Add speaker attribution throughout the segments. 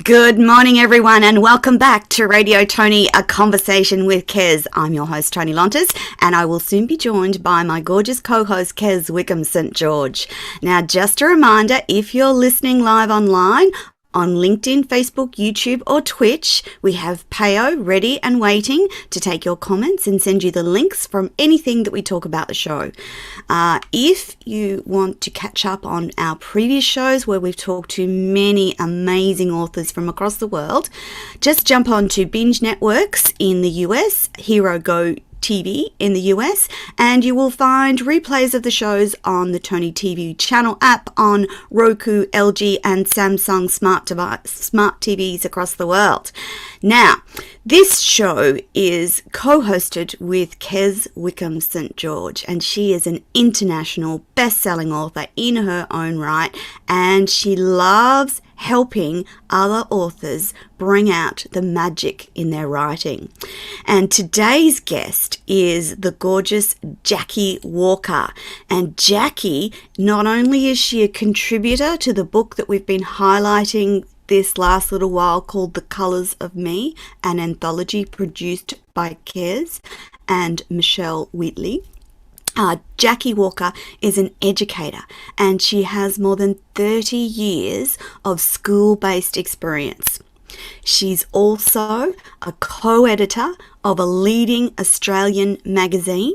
Speaker 1: Good morning, everyone, and welcome back to Radio Toni, a conversation with Kez. I'm your host, Toni Lontis, and I will soon be joined by my gorgeous co-host, Kez Wickham St. George. Now, just a reminder, if you're listening live online, on LinkedIn, Facebook, YouTube, or Twitch, we have Payo ready and waiting to take your comments and send you the links from anything that we talk about the show. If you want to catch up on our previous shows where we've talked to many amazing authors from across the world, just jump on to Binge Networks in the US, Hero Go TV in the US, and you will find replays of the shows on the Toni TV channel app on Roku, LG, and Samsung smart TVs across the world. Now, this show is co-hosted with Kez Wickham St. George, and she is an international best-selling author in her own right, and she loves helping other authors bring out the magic in their writing. And today's guest is the gorgeous Jacquie Walker. And Jacquie, not only is she a contributor to the book that we've been highlighting this last little while called The Colours of Me, an anthology produced by Kez and Michelle Wheatley, Jacquie Walker is an educator, and she has more than 30 years of school-based experience. She's also a co-editor of a leading Australian magazine,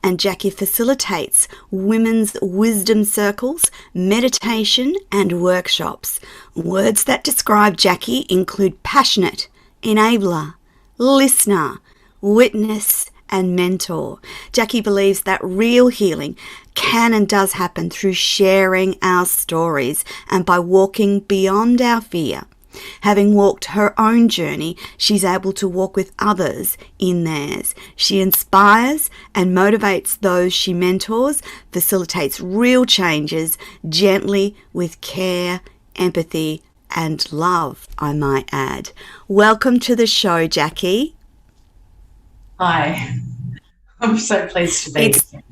Speaker 1: and Jacquie facilitates women's wisdom circles, meditation, and workshops. Words that describe Jacquie include passionate, enabler, listener, witness, and mentor. Jacquie believes that real healing can and does happen through sharing our stories and by walking beyond our fear. Having walked her own journey, she's able to walk with others in theirs. She inspires and motivates those she mentors, facilitates real changes gently with care, empathy, and love, I might add. Welcome to the show, Jacquie.
Speaker 2: Hi, I'm so pleased to be here.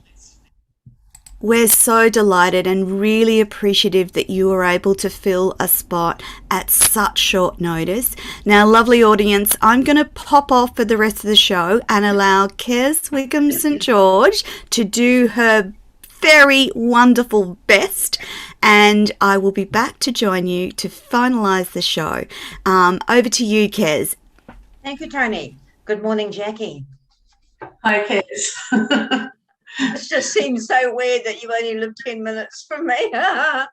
Speaker 1: We're so delighted and really appreciative that you were able to fill a spot at such short notice. Now, lovely audience, I'm going to pop off for the rest of the show and allow Kez Wickham St. George to do her very wonderful best, and I will be back to join you to finalise the show. Over to you, Kez.
Speaker 3: Thank you, Toni. Good morning, Jacquie.
Speaker 2: Hi, Kez.
Speaker 3: It just seems so weird that you only live 10 minutes from me.
Speaker 2: I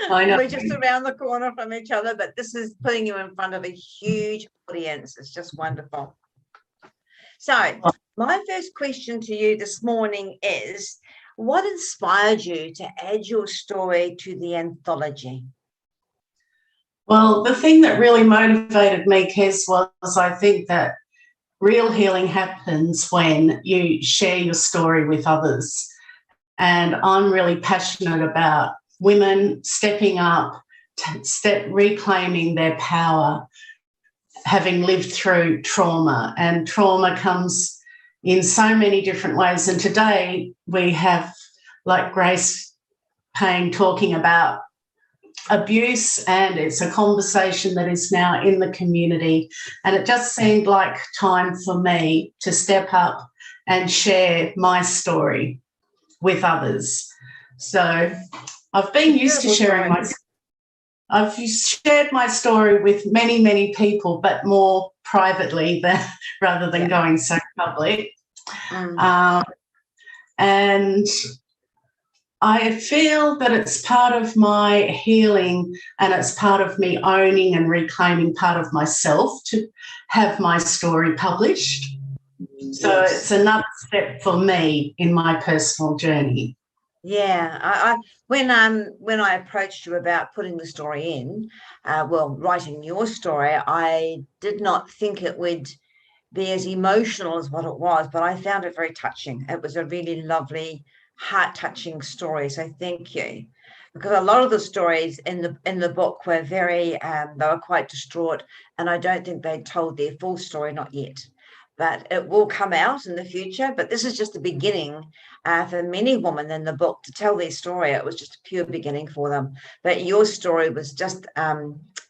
Speaker 2: know.
Speaker 3: We're just around the corner from each other, but this is putting you in front of a huge audience. It's just wonderful. So my first question to you this morning is, what inspired you to add your story to the anthology?
Speaker 2: Well, the thing that really motivated me, Kez, was I think that real healing happens when you share your story with others. And I'm really passionate about women stepping up, reclaiming their power, having lived through trauma. And trauma comes in so many different ways. And today we have, like Grace Payne, talking about abuse, and it's a conversation that is now in the community, and it just seemed like time for me to step up and share my story with others. So I've been used to sharing I've shared my story with many people, but more privately rather than going so public. And I feel that it's part of my healing, and it's part of me owning and reclaiming part of myself to have my story published. So it's another step for me in my personal journey.
Speaker 3: Yeah, when I approached you about putting the story in, writing your story, I did not think it would be as emotional as what it was, but I found it very touching. It was a really lovely, heart-touching story, so thank you, because a lot of the stories in the book were very they were quite distraught, and I don't think they told their full story, not yet, but it will come out in the future. But this is just the beginning for many women in the book to tell their story. It was just a pure beginning for them, but your story was just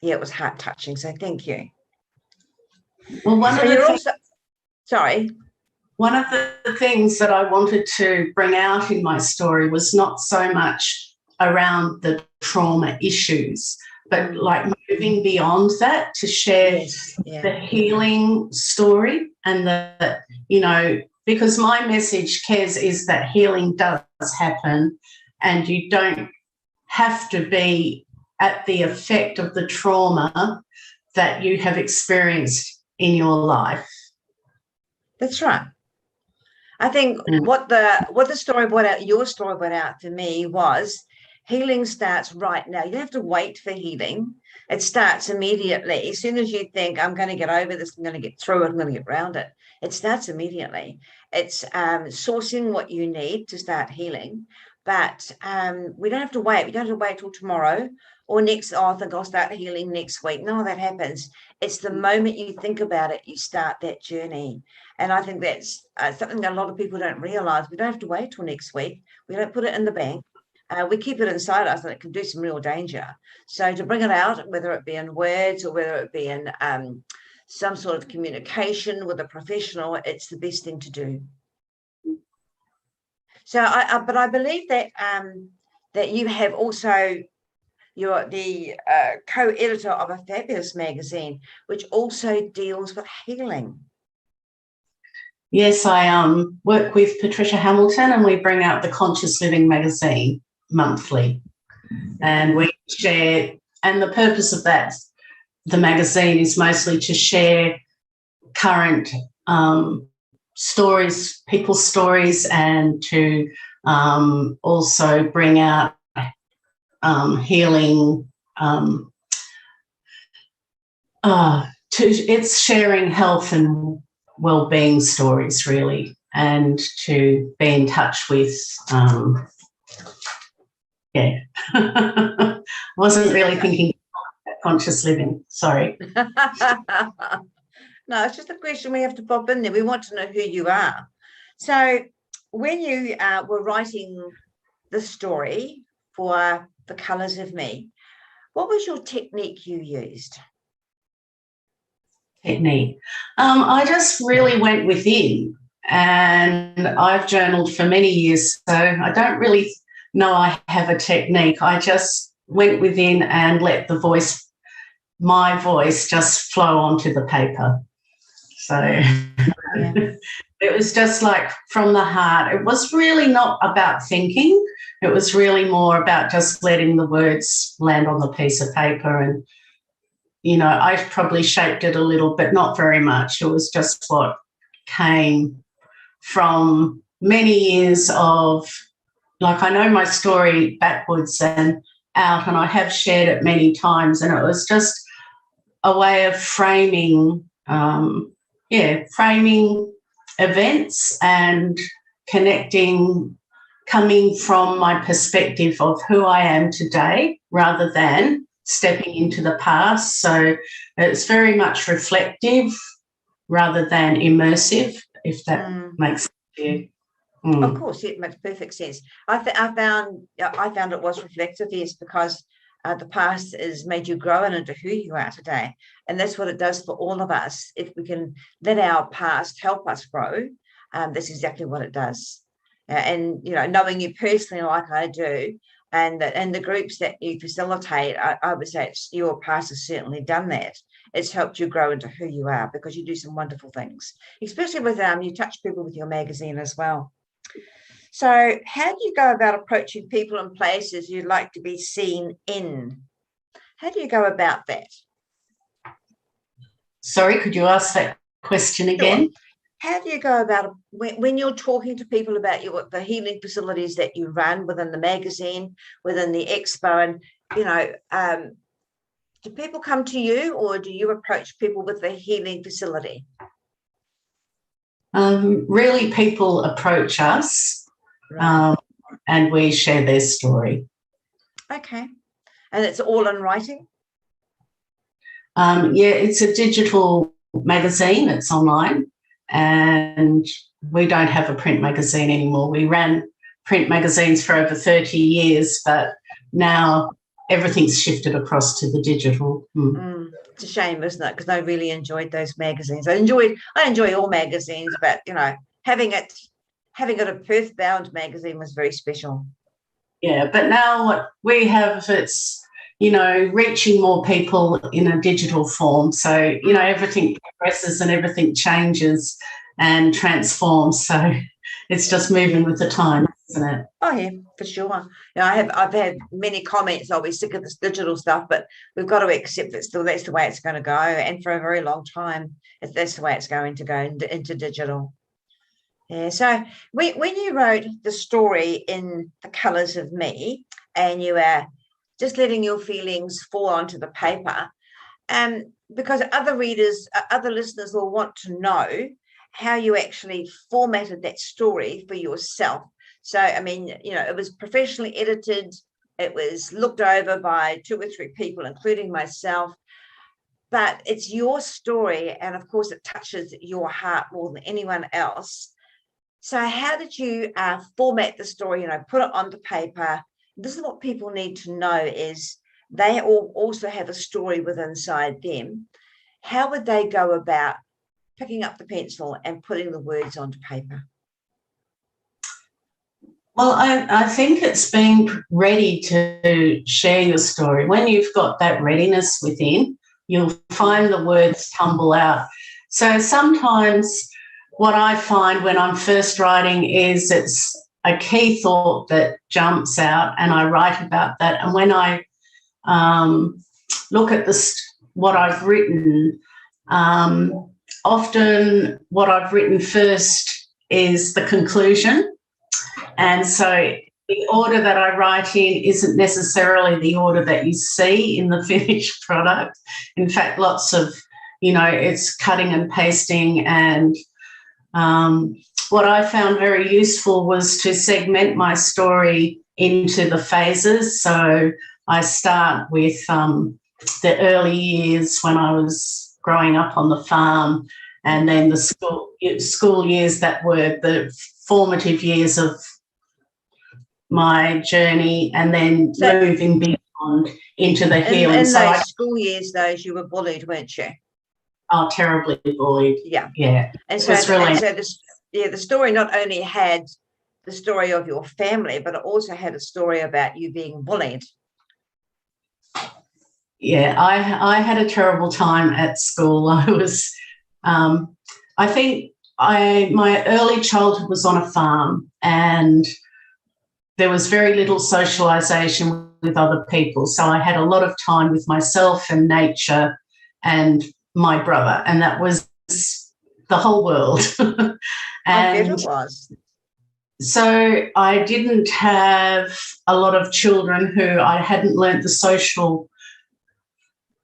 Speaker 3: it was heart touching. So thank you.
Speaker 2: Well, one of the things that I wanted to bring out in my story was not so much around the trauma issues, but like moving beyond that to share the healing story, and that, because my message, Kez, is that healing does happen, and you don't have to be at the effect of the trauma that you have experienced in your life.
Speaker 3: That's right. I think what the story brought out, your story brought out for me, was healing starts right now. You don't have to wait for healing. It starts immediately. As soon as you think, I'm going to get over this, I'm going to get through it, I'm going to get around it, it starts immediately. It's sourcing what you need to start healing. But we don't have to wait. We don't have to wait till tomorrow or next. I think I'll start healing next week. No, that happens. It's the moment you think about it, you start that journey. And I think that's something that a lot of people don't realize. We don't have to wait till next week. We don't put it in the bank. We keep it inside us, and it can do some real danger. So to bring it out, whether it be in words or whether it be in some sort of communication with a professional, it's the best thing to do. So, but I believe that that you have also, you're the co-editor of a fabulous magazine, which also deals with healing.
Speaker 2: Yes, I work with Patricia Hamilton, and we bring out the Conscious Living magazine monthly, and we share. And the purpose of that, the magazine, is mostly to share current stories, people's stories, and to also bring out healing. It's sharing health and well-being stories, really, and to be in touch with. Wasn't really thinking about conscious living. Sorry.
Speaker 3: No, it's just a question we have to pop in there. We want to know who you are. So when you were writing the story for The Colours of Me, what was your technique you used?
Speaker 2: Technique. I just really went within, and I've journaled for many years, so I don't really know I have a technique. I just went within and let my voice just flow onto the paper. So it was just like from the heart. It was really not about thinking. It was really more about just letting the words land on the piece of paper. And, I probably shaped it a little, but not very much. It was just what came from many years of, like, I know my story backwards and out, and I have shared it many times, and it was just a way of framing events and connecting, coming from my perspective of who I am today rather than stepping into the past. So it's very much reflective rather than immersive, if that makes sense to you.
Speaker 3: Of course, it makes perfect sense. I found it was reflective, yes, because the past has made you grow into who you are today, and that's what it does for all of us. If we can let our past help us grow, that's exactly what it does. And knowing you personally, like I do, and the groups that you facilitate, I would say your past has certainly done that. It's helped you grow into who you are, because you do some wonderful things, especially with you touch people with your magazine as well. So how do you go about approaching people and places you'd like to be seen in? How do you go about that?
Speaker 2: Sorry, could you ask that question again?
Speaker 3: Sure. How do you go about when you're talking to people about the healing facilities that you run within the magazine, within the expo, and, do people come to you, or do you approach people with the healing facility?
Speaker 2: Really, people approach us, right. And we share their story.
Speaker 3: Okay. And it's all in writing?
Speaker 2: It's a digital magazine. It's online, and we don't have a print magazine anymore. We ran print magazines for over 30 years, but now everything's shifted across to the digital.
Speaker 3: It's a shame, isn't it? Because I really enjoyed those magazines. I enjoy all magazines, but having it a Perth-bound magazine was very special.
Speaker 2: Yeah, but now what we have, it's reaching more people in a digital form. So everything progresses and everything changes and transforms. So it's just moving with the time, isn't it?
Speaker 3: Oh yeah, for sure. I've had many comments. I'll be sick of this digital stuff, but we've got to accept that still that's the way it's going to go, and for a very long time, that's the way it's going to go into digital. Yeah. So when you wrote the story in The Colours of Me, and you were just letting your feelings fall onto the paper, because other readers, other listeners will want to know how you actually formatted that story for yourself. So, I mean, it was professionally edited. It was looked over by 2 or 3 people, including myself. But it's your story. And of course, it touches your heart more than anyone else. So how did you format the story, put it onto paper? This is what people need to know, is they all also have a story within inside them. How would they go about picking up the pencil and putting the words onto paper?
Speaker 2: Well, I think it's being ready to share your story. When you've got that readiness within, you'll find the words tumble out. So sometimes what I find when I'm first writing is it's a key thought that jumps out, and I write about that. And when I look at what I've written, often what I've written first is the conclusion. And so the order that I write in isn't necessarily the order that you see in the finished product. In fact, lots of, it's cutting and pasting. And what I found very useful was to segment my story into the phases. So I start with the early years when I was growing up on the farm, and then the school years that were the formative years of my journey, and then moving beyond into the healing.
Speaker 3: In those school years, you were bullied, weren't you?
Speaker 2: Oh, terribly bullied.
Speaker 3: Yeah. And so, the story not only had the story of your family, but it also had a story about you being bullied.
Speaker 2: Yeah, I had a terrible time at school. I was, I think my early childhood was on a farm, and there was very little socialisation with other people. So I had a lot of time with myself and nature and my brother, and that was the whole world.
Speaker 3: And I bet it was.
Speaker 2: So I didn't have a lot of children who I hadn't learnt the social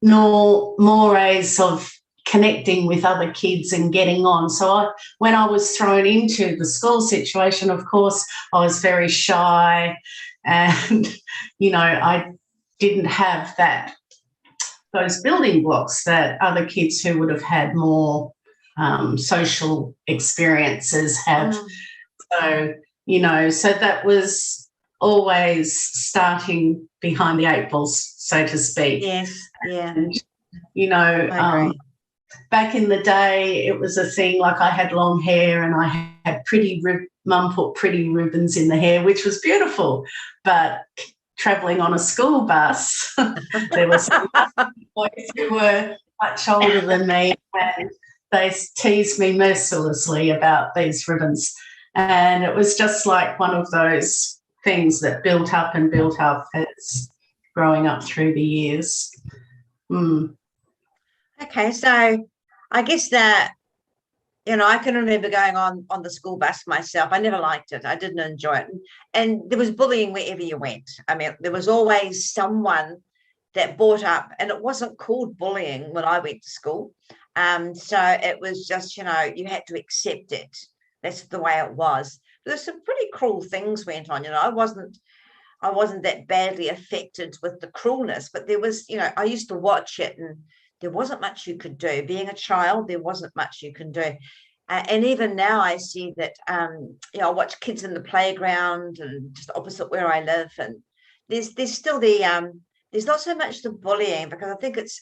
Speaker 2: mores of connecting with other kids and getting on. So when I was thrown into the school situation, of course, I was very shy, and, I didn't have those building blocks that other kids who would have had more social experiences have. So, so that was always starting behind the 8 balls, so to speak.
Speaker 3: Yes, yeah.
Speaker 2: And, back in the day, it was a thing, like I had long hair and I had mum put pretty ribbons in the hair, which was beautiful. But travelling on a school bus, there were some boys who were much older than me, and they teased me mercilessly about these ribbons. And it was just like one of those things that built up and built up as growing up through the years.
Speaker 3: Okay, so I guess that, I can remember going on the school bus myself. I never liked it. I didn't enjoy it. And there was bullying wherever you went. I mean, there was always someone that brought up, and it wasn't called bullying when I went to school. So it was just, you had to accept it. That's the way it was. But there's some pretty cruel things went on. I wasn't that badly affected with the cruelness, but there was, I used to watch it, and there wasn't much you could do. Being a child, there wasn't much you can do. And even now I see that, I watch kids in the playground and just opposite where I live, and there's still the there's not so much the bullying, because I think it's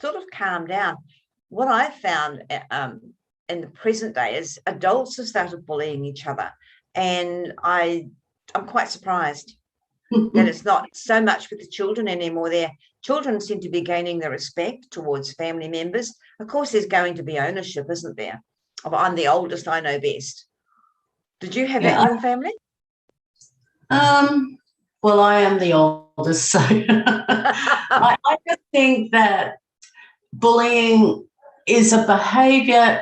Speaker 3: sort of calmed down. What I found in the present day is adults have started bullying each other, and I'm quite surprised that it's not so much with the children anymore. Their children seem to be gaining the respect towards family members. Of course, there's going to be ownership, isn't there? Of, I'm the oldest, I know best. Did you have that in your family?
Speaker 2: Well, I am the oldest, so I just think that bullying is a behaviour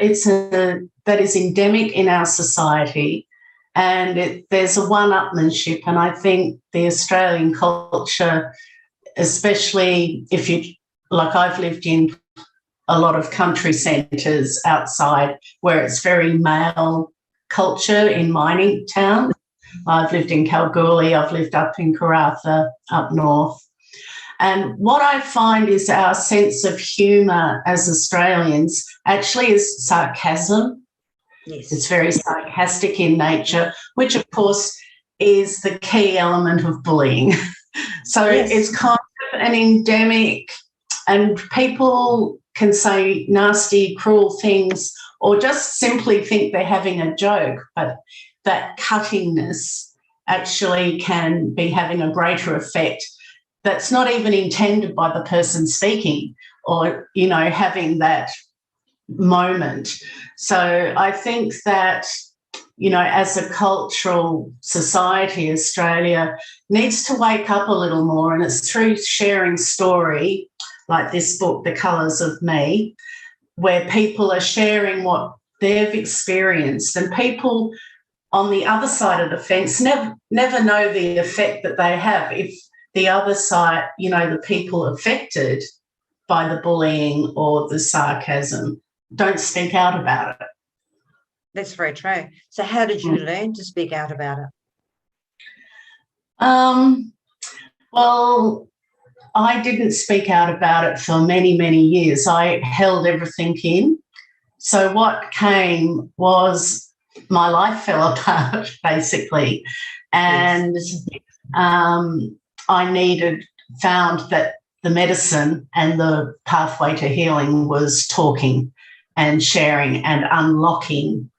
Speaker 2: that is endemic in our society, and there's a one-upmanship, and I think the Australian culture, especially if you, like I've lived in a lot of country centres outside where it's very male culture in mining towns. I've lived in Kalgoorlie, I've lived up in Karratha, up north. And what I find is our sense of humour as Australians actually is sarcasm.
Speaker 3: Yes.
Speaker 2: It's very sarcastic in nature, which, of course, is the key element of bullying. So
Speaker 3: Yes.
Speaker 2: it's kind of an endemic, and people can say nasty, cruel things or just simply think they're having a joke, but that cuttingness actually can be having a greater effect that's not even intended by the person speaking or, you know, having that moment. So I think that, you know, as a cultural society, Australia needs to wake up a little more, and it's through sharing story, like this book, The Colours of Me, where people are sharing what they've experienced, and people on the other side of the fence never know the effect that they have if the other side, you know, the people affected by the bullying or the sarcasm don't speak out about it.
Speaker 3: That's very true. So how did you learn to speak out about it?
Speaker 2: Well, I didn't speak out about it for many, many years. I held everything in. So what came was my life fell apart, basically. And I found that the medicine and the pathway to healing was talking and sharing and unlocking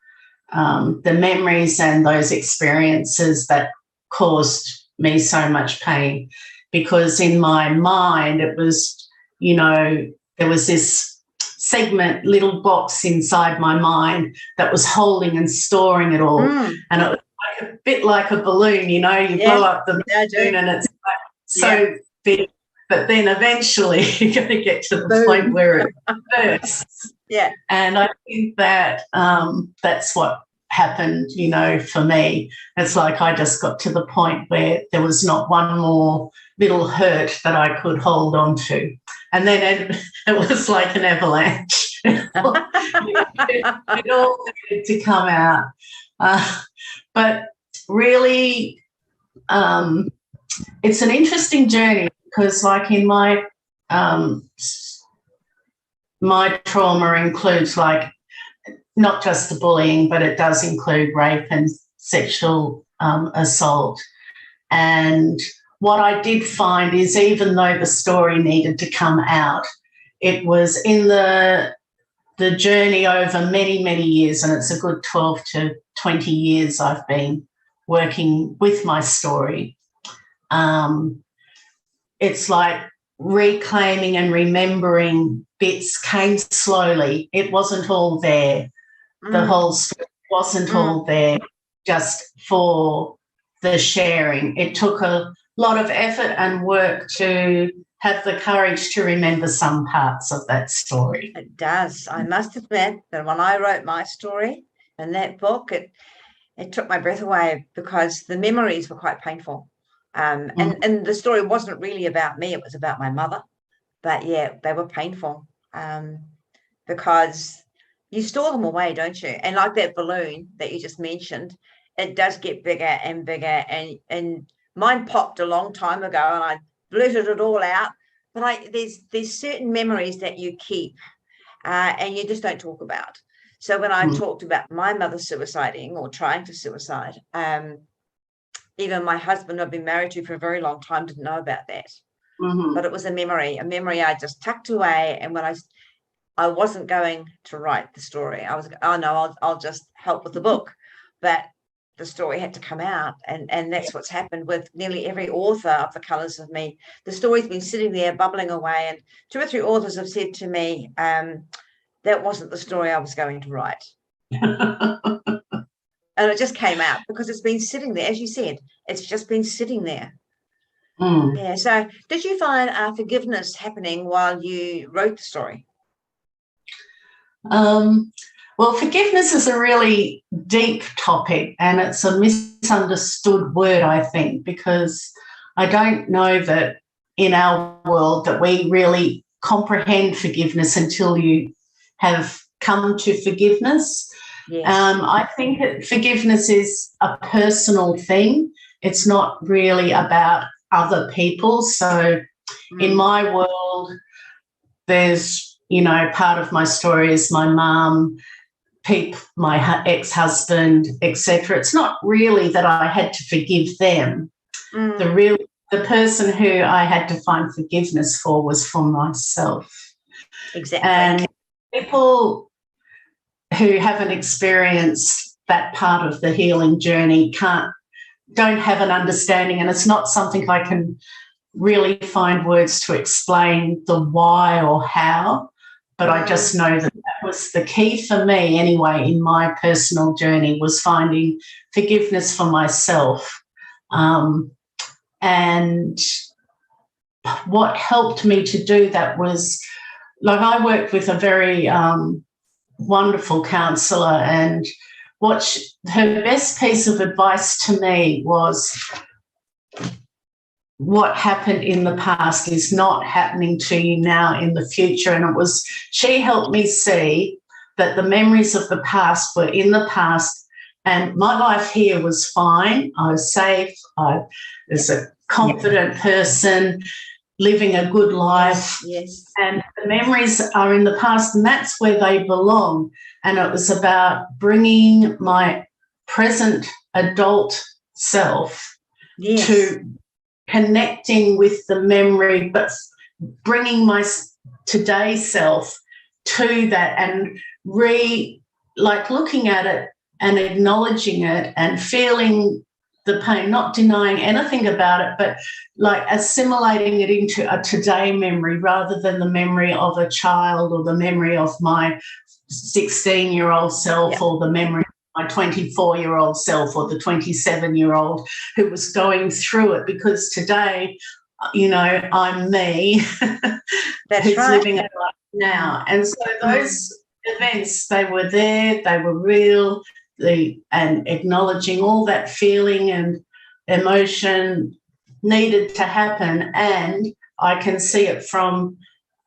Speaker 2: the memories and those experiences that caused me so much pain. Because in my mind, it was, you know, there was this segment, little box inside my mind that was holding and storing it all. And it was like a bit like a balloon, you know, you blow up the balloon and it's like so big. But then eventually you're going to get to the point where it bursts. And I think that that's what happened, you know, for me. It's like I just got to the point where there was not one more little hurt that I could hold on to. And then it was like an avalanche. It all needed to come out. But really, it's an interesting journey because, like, in my trauma includes, like, not just the bullying, but it does include rape and sexual assault. And what I did find is, even though the story needed to come out, it was in the journey over many, many years, and it's a good 12 to 20 years I've been working with my story. It's like reclaiming and remembering bits came slowly. It wasn't all there. The whole story wasn't all there just for the sharing. It took a lot of effort and work to have the courage to remember some parts of that story.
Speaker 3: It does. I must admit that when I wrote my story in that book, it took my breath away because the memories were quite painful. And the story wasn't really about me. It was about my mother. But, yeah, they were painful because you store them away, don't you? And like that balloon that you just mentioned, it does get bigger and bigger. And mine popped a long time ago and I blurted it all out. But there's certain memories that you keep and you just don't talk about. So when I talked about my mother suiciding or trying to suicide, even my husband I've been married to for a very long time didn't know about that. but it was a memory I just tucked away. And when I wasn't going to write the story, I was, oh no, I'll just help with the book. But the story had to come out, and that's what's happened with nearly every author of The Colours of Me. The story's been sitting there bubbling away, and 2 or 3 authors have said to me, that wasn't the story I was going to write. And it just came out because it's been sitting there, as you said, it's just been sitting there. Yeah. So did you find forgiveness happening while you wrote the story?
Speaker 2: Well, forgiveness is a really deep topic, and it's a misunderstood word, I think, because I don't know that in our world that we really comprehend forgiveness until you have come to forgiveness.
Speaker 3: Yes.
Speaker 2: I think that forgiveness is a personal thing. It's not really about other people. So in my world, there's, part of my story is my mum, my ex-husband, etc. It's not really that I had to forgive them. The person who I had to find forgiveness for was for myself.
Speaker 3: Exactly.
Speaker 2: And people who haven't experienced that part of the healing journey don't have an understanding, and it's not something I can really find words to explain the why or how. But I just know that was the key for me anyway in my personal journey, was finding forgiveness for myself. And what helped me to do that was, I worked with a very wonderful counsellor, and her best piece of advice to me was, what happened in the past is not happening to you now in the future. And she helped me see that the memories of the past were in the past, and my life here was fine. I was safe. I was a confident person living a good life.
Speaker 3: Yes.
Speaker 2: And the memories are in the past, and that's where they belong. And it was about bringing my present adult self to connecting with the memory, but bringing my today's self to that, and looking at it and acknowledging it and feeling the pain, not denying anything about it, but assimilating it into a today memory rather than the memory of a child or the memory of my 16-year-old self or the memory of my 24-year-old self or the 27-year-old who was going through it, because today, I'm me who's living a life now. And so those events, they were there, they were real, and acknowledging all that feeling and emotion needed to happen, and I can see it from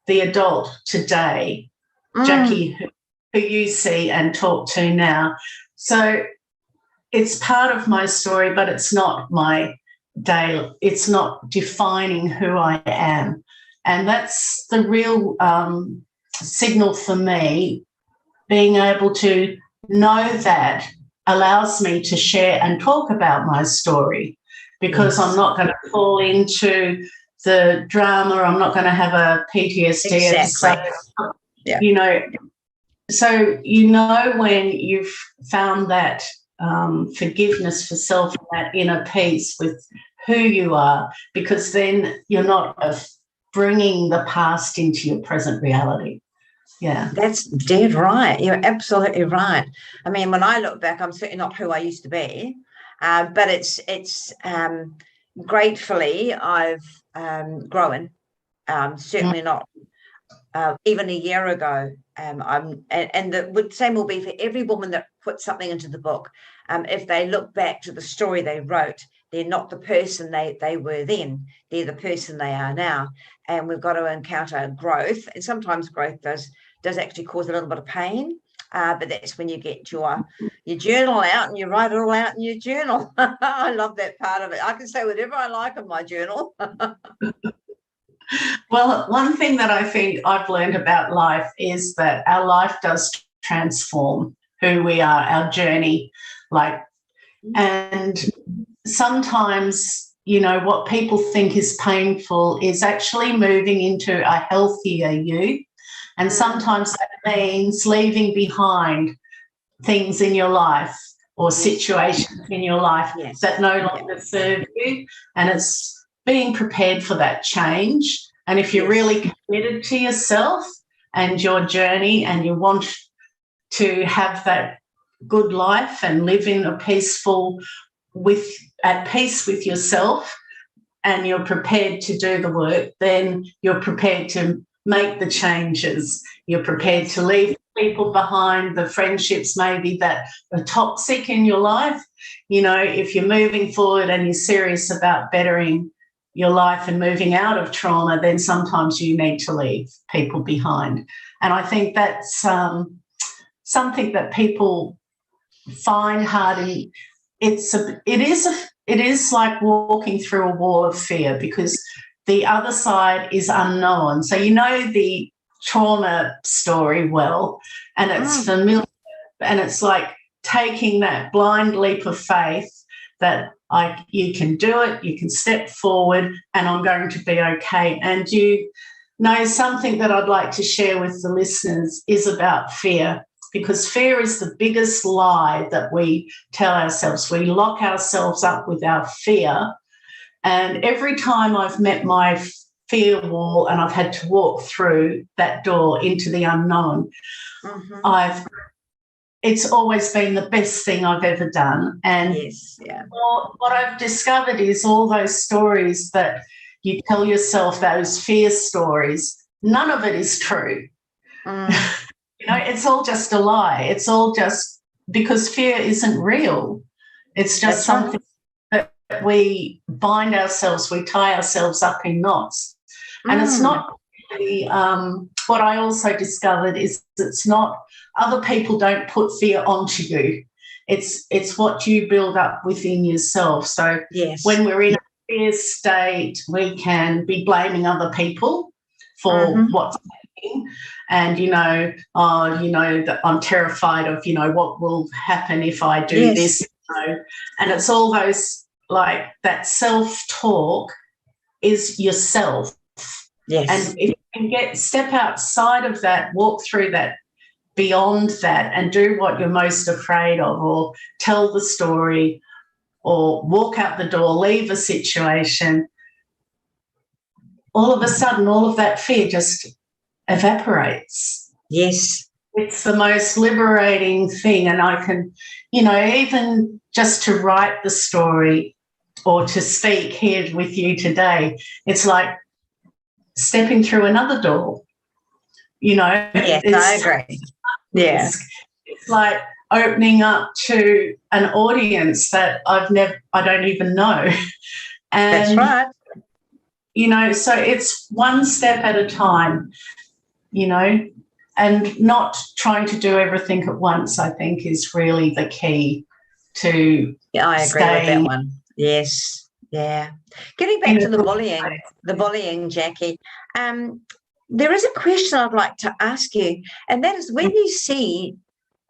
Speaker 2: the adult today, Jacquie, who you see and talk to now. So it's part of my story, but it's not my day. It's not defining who I am. And that's the real signal for me. Being able to know that allows me to share and talk about my story, because I'm not going to fall into the drama. I'm not going to have a PTSD episode. So when you've found that forgiveness for self and that inner peace with who you are, because then you're not bringing the past into your present reality. Yeah.
Speaker 3: That's dead right. You're absolutely right. I mean, when I look back, I'm certainly not who I used to be, but it's gratefully I've grown. Certainly not even a year ago. The same will be for every woman that puts something into the book. If they look back to the story they wrote, they're not the person they were then. They're the person they are now. And we've got to encounter growth. And sometimes growth does actually cause a little bit of pain. But that's when you get your journal out and you write it all out in your journal. I love that part of it. I can say whatever I like in my journal.
Speaker 2: Well, one thing that I think I've learned about life is that our life does transform who we are, our journey. And sometimes you know, what people think is painful is actually moving into a healthier you. And sometimes that means leaving behind things in your life or situations in your life that no longer serve you. And it's being prepared for that change. And if you're really committed to yourself and your journey and you want to have that good life and live in a peaceful at peace with yourself, and you're prepared to do the work, then you're prepared to make the changes. You're prepared to leave people behind, the friendships maybe that are toxic in your life. You know, if you're moving forward and you're serious about bettering your life and moving out of trauma, then sometimes you need to leave people behind. And I think that's something that people find hard. And it is like walking through a wall of fear, because the other side is unknown. So you know the trauma story well, and it's familiar, and it's like taking that blind leap of faith that you can do it, you can step forward, and I'm going to be okay. And you know, something that I'd like to share with the listeners is about fear, because fear is the biggest lie that we tell ourselves. We lock ourselves up with our fear. And every time I've met my fear wall and I've had to walk through that door into the unknown, it's always been the best thing I've ever done. And what I've discovered is all those stories that you tell yourself, those fear stories, none of it is true. You know, it's all just a lie. It's all just because fear isn't real. It's just something that we bind ourselves, we tie ourselves up in knots. And it's not really, what I also discovered is it's not, other people don't put fear onto you. It's what you build up within yourself. So when we're in a fear state, we can be blaming other people for what's happening. And, you know, that I'm terrified of, you know, what will happen if I do this. You know? And it's all those, like, that self-talk is yourself. Yes. And if you can step outside of that, walk through that, beyond that, and do what you're most afraid of, or tell the story, or walk out the door, leave a situation, all of a sudden all of that fear just evaporates.
Speaker 3: Yes.
Speaker 2: It's the most liberating thing. And I can, you know, even just to write the story or to speak here with you today, it's like stepping through another door, you know.
Speaker 3: Yes, I agree. Yeah.
Speaker 2: It's like opening up to an audience that I don't even know. And,
Speaker 3: that's right.
Speaker 2: You know, so it's one step at a time, you know, and not trying to do everything at once, I think, is really the key to
Speaker 3: I agree with that one. Yes. Yeah. Getting back to the bullying, Jackie, there is a question I'd like to ask you, and that is when you see,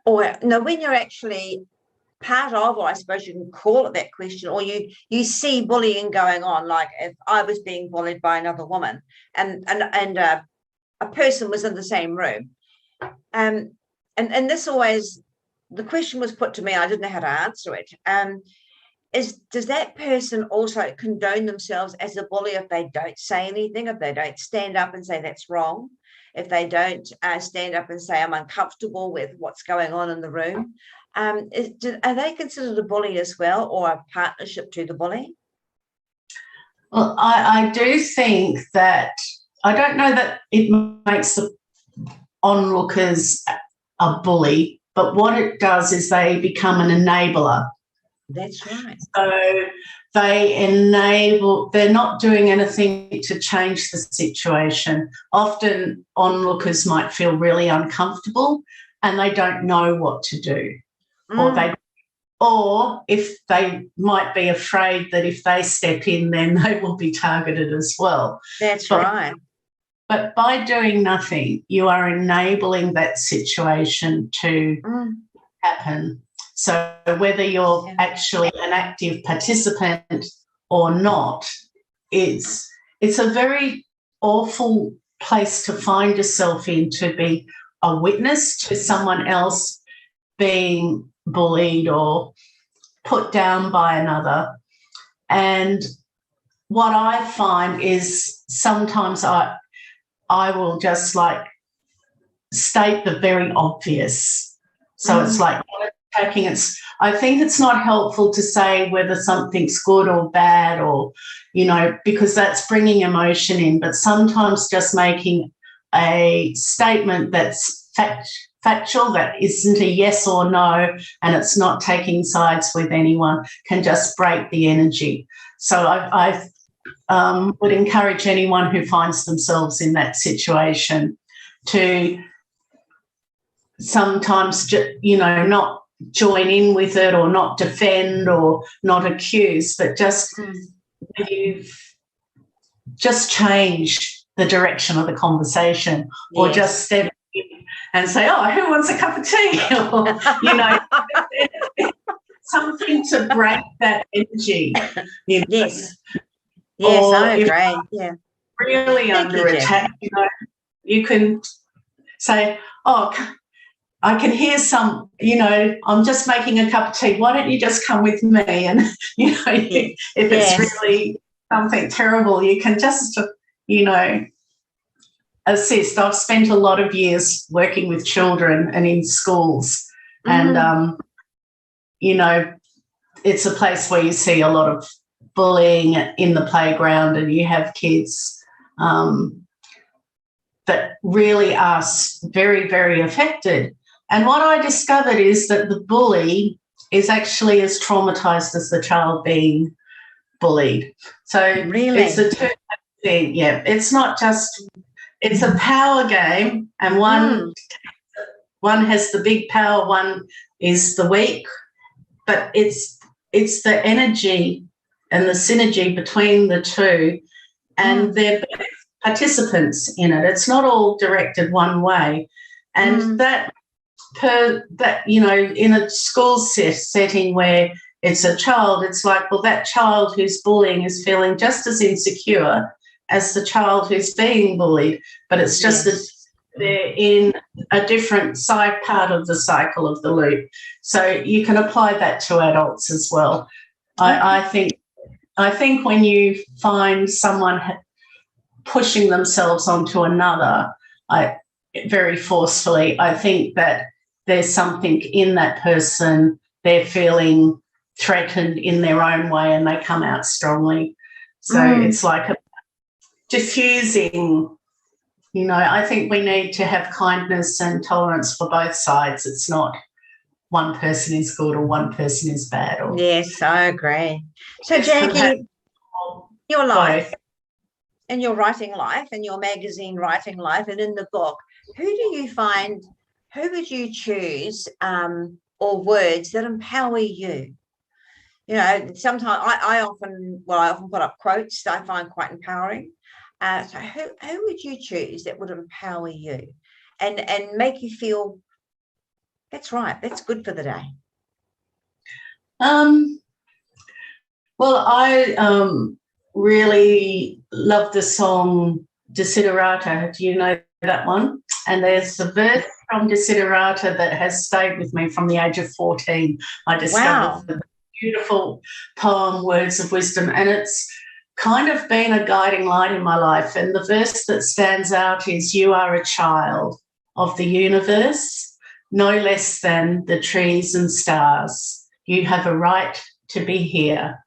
Speaker 3: when you're actually part of, or I suppose you can call it that question, or you see bullying going on, like if I was being bullied by another woman and a person was in the same room, and this always, the question was put to me, I didn't know how to answer it, does that person also condone themselves as a bully if they don't say anything, if they don't stand up and say that's wrong, if they don't stand up and say I'm uncomfortable with what's going on in the room? Are they considered a bully as well, or a partnership to the bully?
Speaker 2: Well, I do think that, I don't know that it makes the onlookers a bully, but what it does is they become an enabler.
Speaker 3: That's right.
Speaker 2: So they're not doing anything to change the situation. Often onlookers might feel really uncomfortable and they don't know what to do. Or if they might be afraid that if they step in, then they will be targeted as well.
Speaker 3: That's right.
Speaker 2: But by doing nothing, you are enabling that situation to happen. So whether you're actually an active participant or not, it's a very awful place to find yourself in, to be a witness to someone else being bullied or put down by another. And what I find is sometimes I will just like state the very obvious. So it's like attacking. I think it's not helpful to say whether something's good or bad, or, because that's bringing emotion in. But sometimes just making a statement that's factual, that isn't a yes or no, and it's not taking sides with anyone, can just break the energy. So I would encourage anyone who finds themselves in that situation to sometimes, not join in with it, or not defend, or not accuse, but just change the direction of the conversation, or just step in and say, "Oh, who wants a cup of tea?" Or, something to break that energy.
Speaker 3: Yes. Yes,
Speaker 2: or
Speaker 3: I agree. Yeah.
Speaker 2: Really under attack, you can say, "Oh, I can hear some, I'm just making a cup of tea. Why don't you just come with me?" And, if it's really something terrible, you can just, assist. I've spent a lot of years working with children and in schools, and, it's a place where you see a lot of bullying in the playground, and you have kids that really are very, very affected. And what I discovered is that the bully is actually as traumatised as the child being bullied. So
Speaker 3: really,
Speaker 2: it's a two thing. Yeah, it's not just, it's a power game, and one has the big power, one is the weak, but it's the energy and the synergy between the two, and they're both participants in it. It's not all directed one way, and that in a school setting where it's a child, it's like, well, that child who's bullying is feeling just as insecure as the child who's being bullied, but it's just that they're in a different part of the cycle of the loop. So you can apply that to adults as well. I think when you find someone pushing themselves onto another very forcefully, I think that there's something in that person, they're feeling threatened in their own way, and they come out strongly. So it's like a diffusing. I think we need to have kindness and tolerance for both sides. It's not one person is good or one person is bad.
Speaker 3: Yes, I agree. So, Jacquie, your life and your writing life and your magazine writing life and in the book, who would you choose or words that empower you? Sometimes I often put up quotes I find quite empowering. So who would you choose that would empower you and make you feel that's right, that's good for the day?
Speaker 2: Well, I really love the song Desiderata. Do you know that one? And there's a verse from Desiderata that has stayed with me from the age of 14. I discovered the beautiful poem, Words of Wisdom, and it's kind of been a guiding light in my life. And the verse that stands out is, "You are a child of the universe, no less than the trees and stars. You have a right to be here.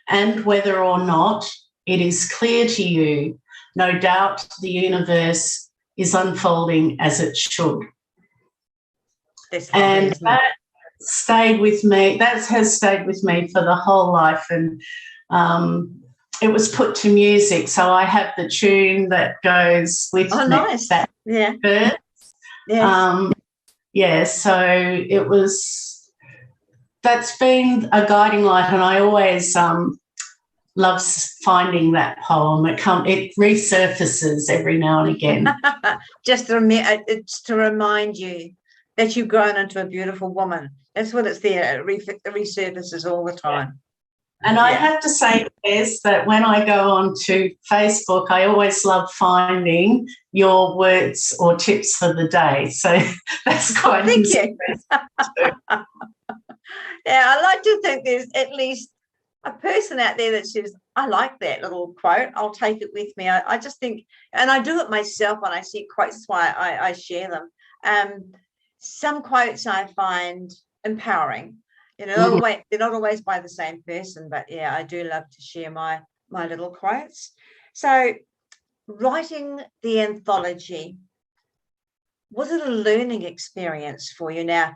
Speaker 2: And whether or not it is clear to you, no doubt the universe is unfolding as it should." And that stayed with me. That has stayed with me for the whole life. And it was put to music, so I have the tune that goes with that verse. Yes. So that's been a guiding light, and I always love finding that poem. It resurfaces every now and again.
Speaker 3: Just it's to remind you that you've grown into a beautiful woman. That's what it's there. It resurfaces all the time.
Speaker 2: And I have to say, Kez, that when I go onto Facebook, I always love finding your words or tips for the day. So that's quite
Speaker 3: Thank you. Yeah, I like to think there's at least a person out there that says, I like that little quote. I'll take it with me. I just think, and I do it myself when I see quotes. That's why I share them. Some quotes I find empowering. You know, they're not always by the same person, but yeah, I do love to share my little quotes. So writing the anthology, was it a learning experience for you? Now,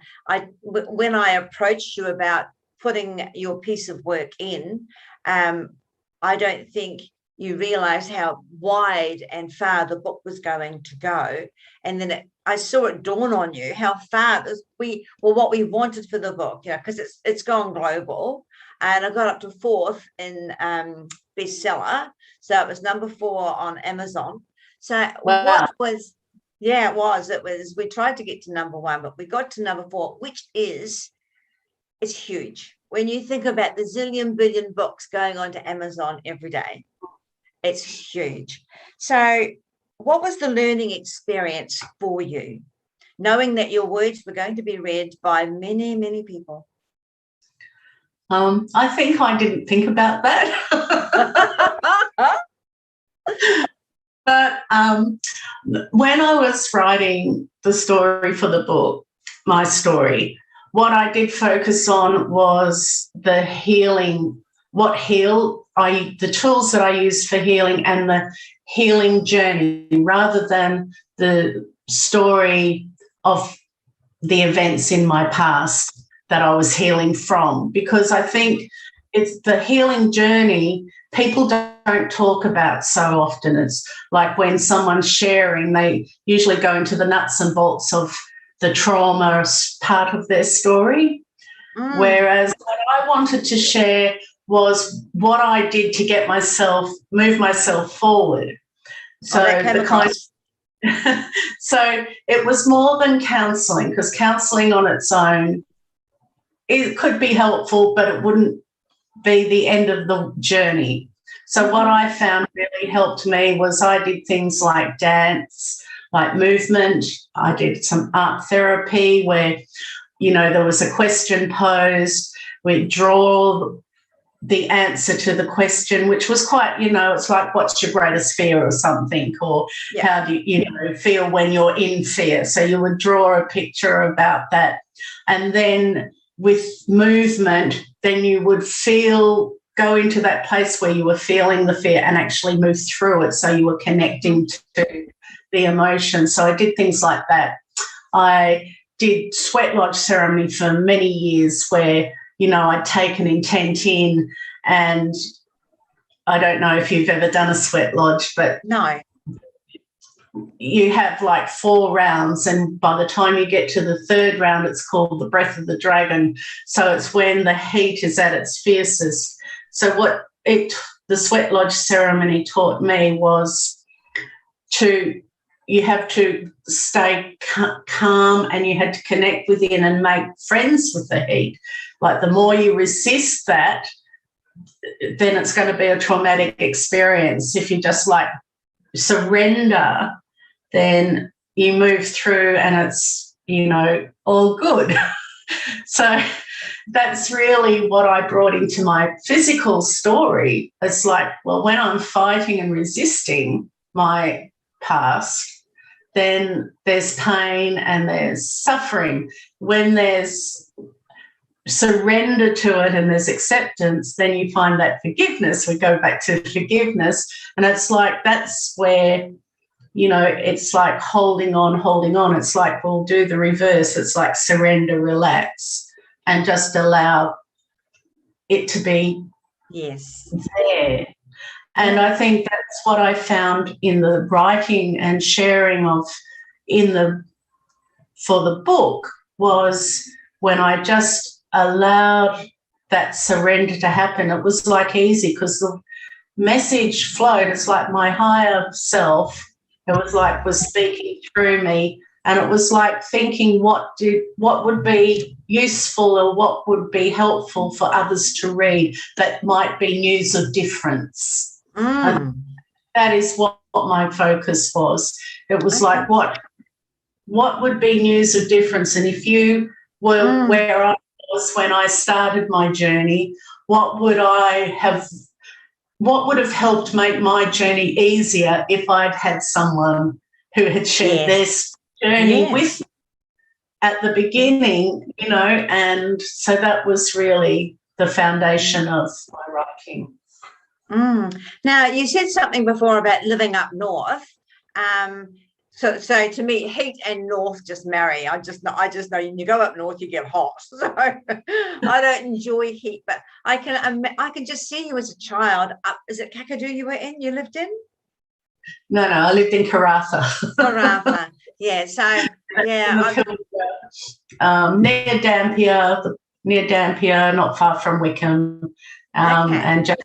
Speaker 3: when I approached you about putting your piece of work in, I don't think you realised how wide and far the book was going to go. And then I saw it dawn on you how far what we wanted for the book, because it's gone global. And I got up to 4th in bestseller. So it was number 4 on Amazon. So
Speaker 2: wow.
Speaker 3: it was, we tried to get to number 1, but we got to number 4, which it's huge. When you think about the zillion billion books going on to Amazon every day, it's huge. So what was the learning experience for you, knowing that your words were going to be read by many, many people?
Speaker 2: I think I didn't think about that. But when I was writing the story for the book, my story, what I did focus on was the healing, the tools that I used for healing and the healing journey, rather than the story of the events in my past that I was healing from. Because I think it's the healing journey people don't talk about so often. It's like when someone's sharing, they usually go into the nuts and bolts of the trauma part of their story. Whereas what I wanted to share was what I did to move myself forward. So so it was more than counselling, because counselling on its own, it could be helpful, but it wouldn't be the end of the journey. So what I found really helped me was I did things like dance, like movement. I did some art therapy where, there was a question posed. We'd draw the answer to the question, which was quite, it's like, what's your greatest fear or something, or how do you feel when you're in fear? So you would draw a picture about that. And then with movement, then you would go into that place where you were feeling the fear and actually move through it. So you were connecting to the emotion. So I did things like that. I did sweat lodge ceremony for many years where, I'd take an intent in, and I don't know if you've ever done a sweat lodge, but
Speaker 3: no.
Speaker 2: You have like 4 rounds, and by the time you get to the 3rd round, it's called the breath of the dragon. So it's when the heat is at its fiercest. So what the sweat lodge ceremony taught me was you have to stay calm, and you had to connect within and make friends with the heat. Like the more you resist that, then it's going to be a traumatic experience. If you just like surrender, then you move through and it's, all good. So that's really what I brought into my physical story. It's like, well, when I'm fighting and resisting my past, then there's pain and there's suffering. When there's surrender to it and there's acceptance, then you find that forgiveness. We go back to forgiveness, and it's like that's where, it's like holding on. It's like we'll do the reverse. It's like surrender, relax, and just allow it to be there. And I think that's what I found in the writing and sharing for the book, was when I just allowed that surrender to happen. It was like easy, because the message flowed. It's like my higher self, was speaking through me And it was like thinking what would be useful or what would be helpful for others to read that might be news of difference. And that is what my focus was. It was like what would be news of difference, and if you were where I was when I started my journey, what would have helped make my journey easier if I'd had someone who had shared their journey with me at the beginning, and so that was really the foundation of my writing.
Speaker 3: Now, you said something before about living up north. So to me, heat and north just marry. I just know when you go up north, you get hot. So I don't enjoy heat, but I can just see you as a child. Is it Kakadu you lived in?
Speaker 2: No, I lived in Karratha.
Speaker 3: Karratha, yeah. So yeah,
Speaker 2: near Dampier, not far from Wickham, and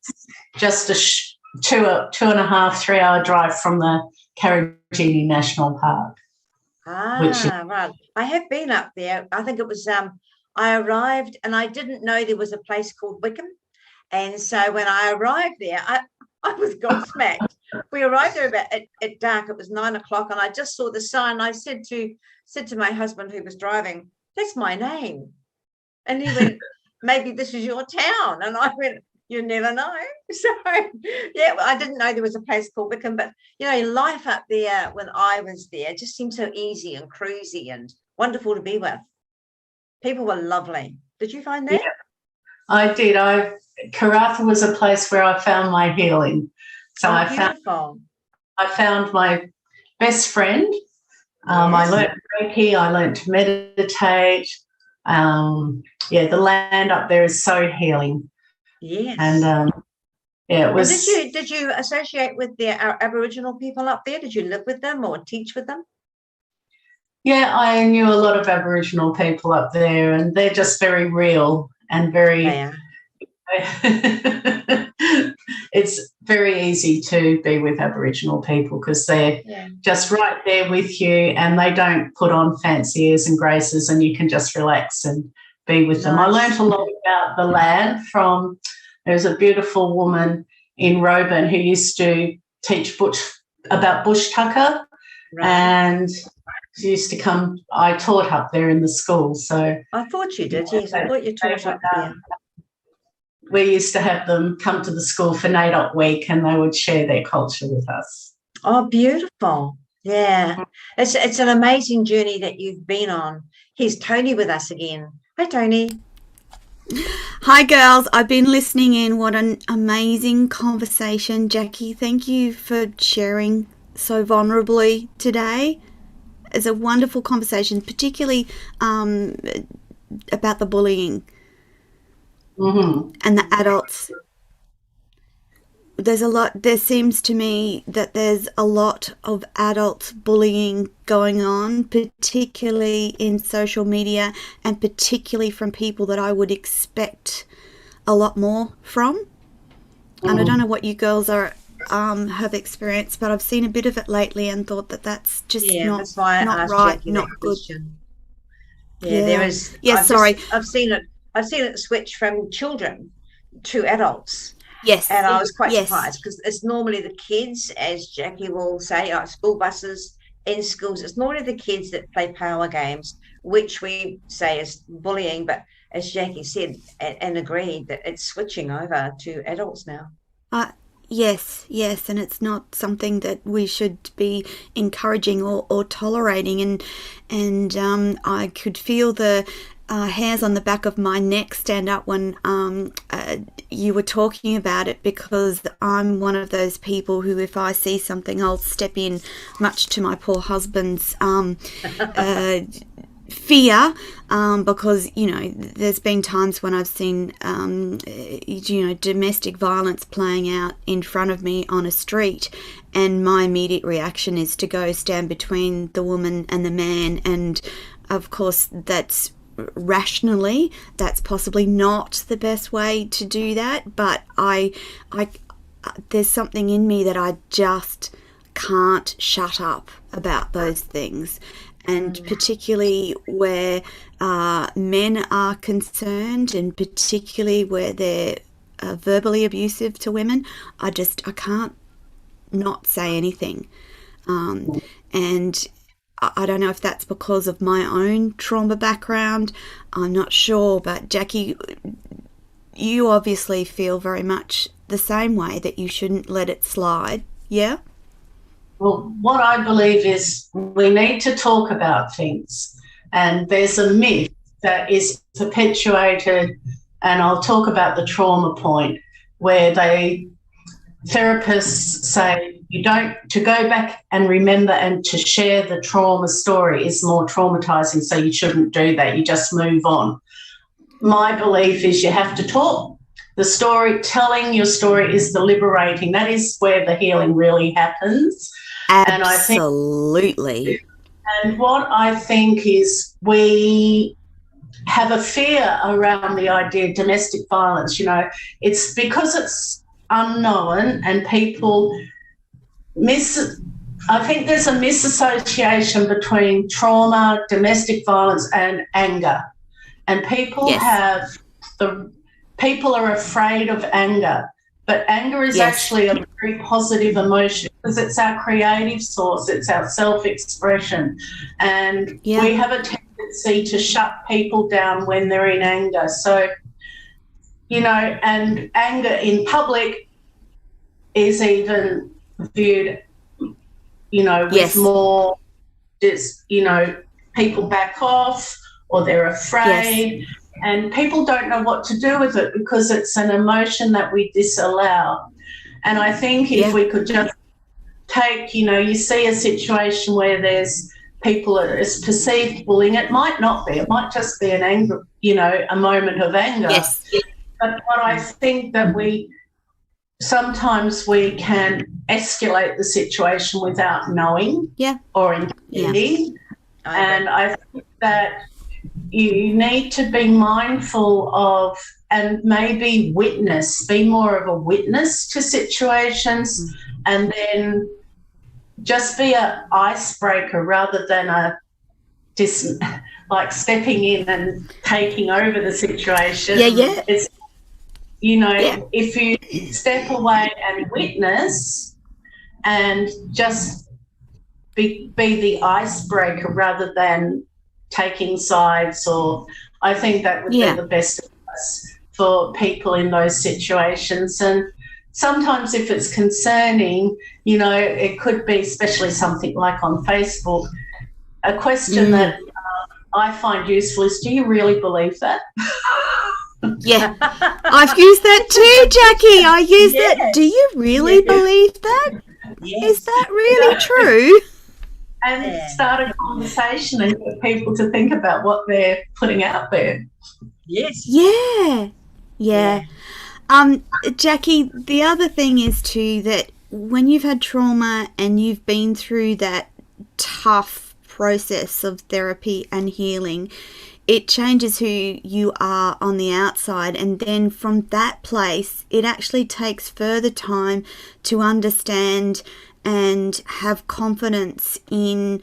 Speaker 2: just a 2.5-3 hour drive from the Karijini National Park.
Speaker 3: Right. I have been up there. I think it was I arrived and I didn't know there was a place called Wickham, and so when I arrived there, I was gobsmacked. We arrived there about at dark. It was 9 o'clock, and I just saw the sign. I said to my husband who was driving, "That's my name," and he went, "Maybe this is your town," and I went, "You never know." So, yeah, I didn't know there was a place called Wickham, but, life up there when I was there just seemed so easy and cruisy and wonderful to be with. People were lovely. Did you find that?
Speaker 2: Yeah, I did. Karratha was a place where I found my healing. So I found my best friend. I learned Reiki. I learned to meditate. The land up there is so healing.
Speaker 3: Yes.
Speaker 2: And it was.
Speaker 3: And did you associate with the Aboriginal people up there? Did you live with them or teach with them?
Speaker 2: Yeah, I knew a lot of Aboriginal people up there, and they're just very real and very.
Speaker 3: They are.
Speaker 2: It's very easy to be with Aboriginal people because they're just right there with you, and they don't put on fancy airs and graces, and you can just relax and be with them. I learned a lot about the land from, there was a beautiful woman in Roban who used to teach about bush tucker, and she used to come, I taught up there in the school. So
Speaker 3: I thought you did, yes. I thought you taught up there.
Speaker 2: We used to have them come to the school for NAIDOC week, and they would share their culture with us.
Speaker 3: Oh, beautiful. Yeah. It's an amazing journey that you've been on. Here's Toni with us again. Hi, Toni.
Speaker 1: Hi, girls. I've been listening in. What an amazing conversation. Jackie, thank you for sharing so vulnerably today. It's a wonderful conversation, particularly about the bullying. And the adults. There seems to me that there's a lot of adult bullying going on, particularly in social media, and particularly from people that I would expect a lot more from. And I don't know what you girls have experienced, but I've seen a bit of it lately and thought that that's just not right, not good.
Speaker 3: Question. Yeah, there is.
Speaker 1: Yeah,
Speaker 3: I've seen it switch from children to adults.
Speaker 1: Yes.
Speaker 3: And I was quite surprised because it's normally the kids, as Jackie will say, school buses in schools. It's normally the kids that play power games, which we say is bullying. But as Jackie said and agreed, that it's switching over to adults now.
Speaker 1: Yes, and it's not something that we should be encouraging or tolerating. And I could feel the hairs on the back of my neck stand up when you were talking about it, because I'm one of those people who, if I see something, I'll step in, much to my poor husband's fear, because there's been times when I've seen domestic violence playing out in front of me on a street, and my immediate reaction is to go stand between the woman and the man. And of course that's rationally, that's possibly not the best way to do that, but I there's something in me that I just can't shut up about those things. and particularly where men are concerned, and particularly where they're verbally abusive to women, I can't not say anything. And I don't know if that's because of my own trauma background. I'm not sure, but Jackie, you obviously feel very much the same way, that you shouldn't let it slide. Yeah?
Speaker 2: Well, what I believe is we need to talk about things, and there's a myth that is perpetuated, and I'll talk about the trauma point, where therapists say to go back and remember and to share the trauma story is more traumatizing, so you shouldn't do that. You just move on. My belief is you have to talk. The story, telling your story is the liberating. That is where the healing really happens.
Speaker 1: Absolutely.
Speaker 2: And what I think is we have a fear around the idea of domestic violence. It's because it's unknown and people I think there's a misassociation between trauma, domestic violence and anger. And people people are afraid of anger, but anger is actually a very positive emotion because it's our creative source, it's our self-expression. And we have a tendency to shut people down when they're in anger. So, and anger in public is even viewed, with more, people back off or they're afraid. Yes. And people don't know what to do with it because it's an emotion that we disallow. And I think if we could just take, you see a situation where there's people, it's perceived bullying. It might not be. It might just be an anger, a moment of anger.
Speaker 1: Yes.
Speaker 2: But I think that sometimes we can escalate the situation without knowing or intending. And I think that you need to be mindful of and maybe be more of a witness to situations, and then just be an icebreaker rather than like stepping in and taking over the situation. It's, if you step away and witness and just be the icebreaker rather than taking sides, or I think that would be the best advice for people in those situations. And sometimes if it's concerning, it could be, especially something like on Facebook, a question that I find useful is, do you really believe that?
Speaker 1: Yeah, I've used that too, Jackie. I use that. Do you really believe that? Yes. Is that really true?
Speaker 2: And start a conversation and get people to think about what they're putting out there.
Speaker 3: Yes.
Speaker 1: Yeah. Jackie, the other thing is too that when you've had trauma and you've been through that tough process of therapy and healing, it changes who you are on the outside, and then from that place it actually takes further time to understand and have confidence in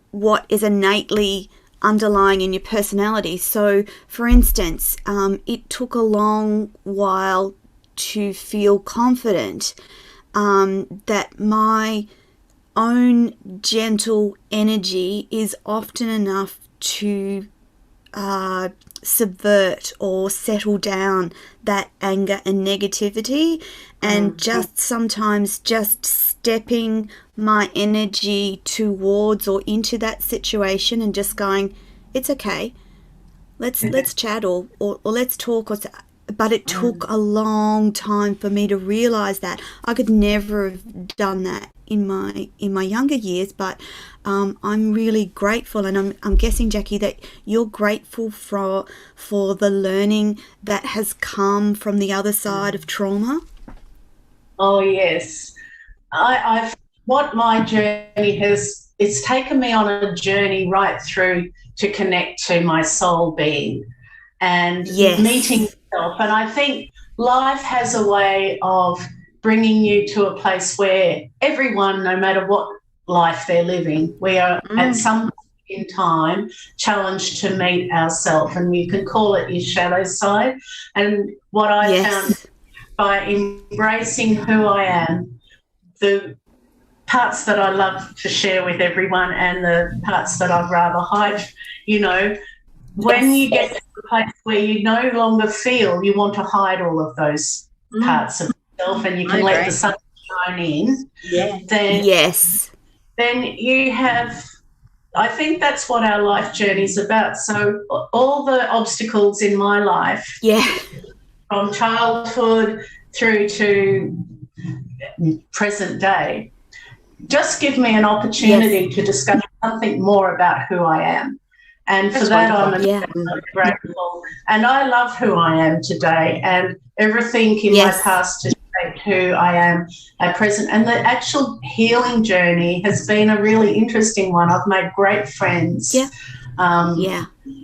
Speaker 1: what is innately underlying in your personality. So, for instance, it took a long while to feel confident that my own gentle energy is often enough to subvert or settle down that anger and negativity, and just sometimes just stepping my energy towards or into that situation and just going, it's okay, let's chat or let's talk. But it took a long time for me to realize that. I could never have done that in my younger years, but I'm really grateful, and I'm guessing, Jackie, that you're grateful for the learning that has come from the other side of trauma.
Speaker 2: Oh yes, what my journey has, it's taken me on a journey right through to connect to my soul being and meeting myself. And I think life has a way of bringing you to a place where everyone, no matter what life they're living. We are at some point in time challenged to meet ourselves, and you can call it your shadow side. And what I found by embracing who I am, the parts that I love to share with everyone and the parts that I'd rather hide, you know, when you get to the place where you no longer feel you want to hide all of those parts of yourself, and you can let the sun shine in, then you have, I think that's what our life journey is about. So all the obstacles in my life, from childhood through to present day, just give me an opportunity to discover something more about who I am. And for that, I'm incredibly grateful. And I love who I am today, and everything in my past has shaped who I am at present. And the actual healing journey has been a really interesting one. I've made great friends,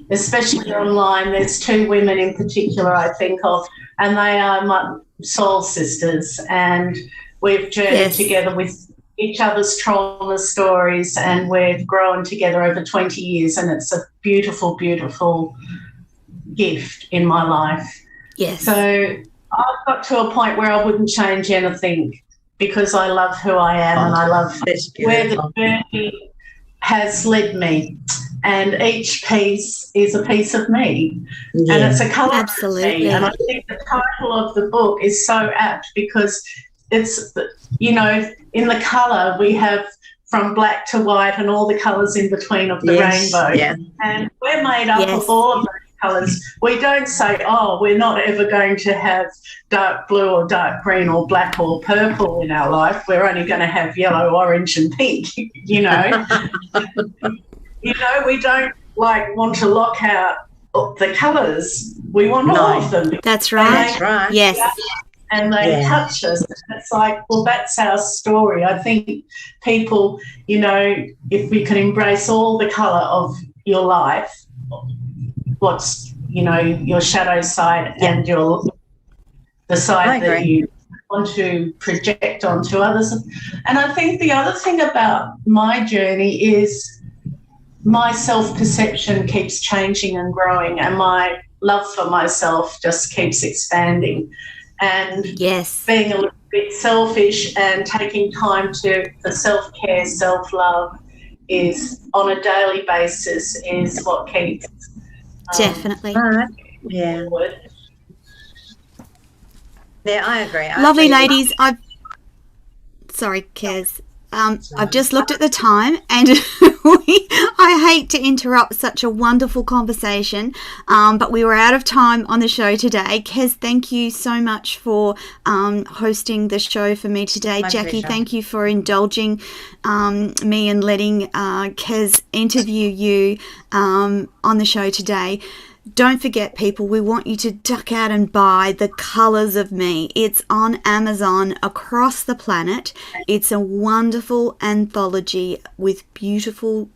Speaker 2: especially online. There's two women in particular I think of, and they are my soul sisters, and we've journeyed together with each other's trauma stories, and we've grown together over 20 years, and it's a beautiful, beautiful gift in my life. So I've got to a point where I wouldn't change anything, because I love who I am and I love where the journey has led me, and each piece is a piece of me, and it's a colour of me. And I think the title of the book is so apt, because it's, you know, in the colour we have from black to white and all the colours in between of the rainbow. And we're made up of all of those colours. We don't say, oh, we're not ever going to have dark blue or dark green or black or purple in our life. We're only going to have yellow, orange and pink, you know. You know, we don't want to lock out the colours. We want all of them.
Speaker 1: That's right. Yes.
Speaker 2: And they touch us. It's like, well, that's our story. I think people, you know, if we can embrace all the colour of your life, what's, you know, your shadow side and the side that you want to project onto others. And I think the other thing about my journey is my self-perception keeps changing and growing, and my love for myself just keeps expanding. And being a little bit selfish and taking time for self-care, self-love is on a daily basis is what keeps
Speaker 1: definitely
Speaker 2: forward.
Speaker 3: Yeah, I agree.
Speaker 1: Lovely ladies. Sorry, Kez. I've just looked at the time, and I hate to interrupt such a wonderful conversation, but we were out of time on the show today. Kez, thank you so much for hosting the show for me today. Jackie, thank you for indulging me and letting Kez interview you on the show today. Don't forget, people, we want you to duck out and buy The Colours of Me. It's on Amazon across the planet. It's a wonderful anthology with beautiful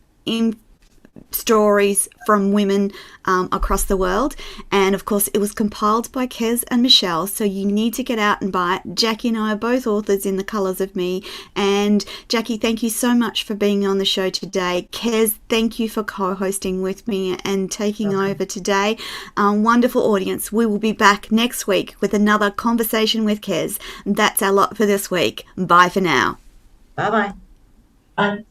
Speaker 1: stories from women across the world. And, of course, it was compiled by Kez and Michelle, so you need to get out and buy it. Jackie and I are both authors in The Colours of Me. And, Jackie, thank you so much for being on the show today. Kez, thank you for co-hosting with me and taking over today. Wonderful audience. We will be back next week with another conversation with Kez. That's our lot for this week. Bye for now.
Speaker 3: Bye-bye.
Speaker 2: Bye.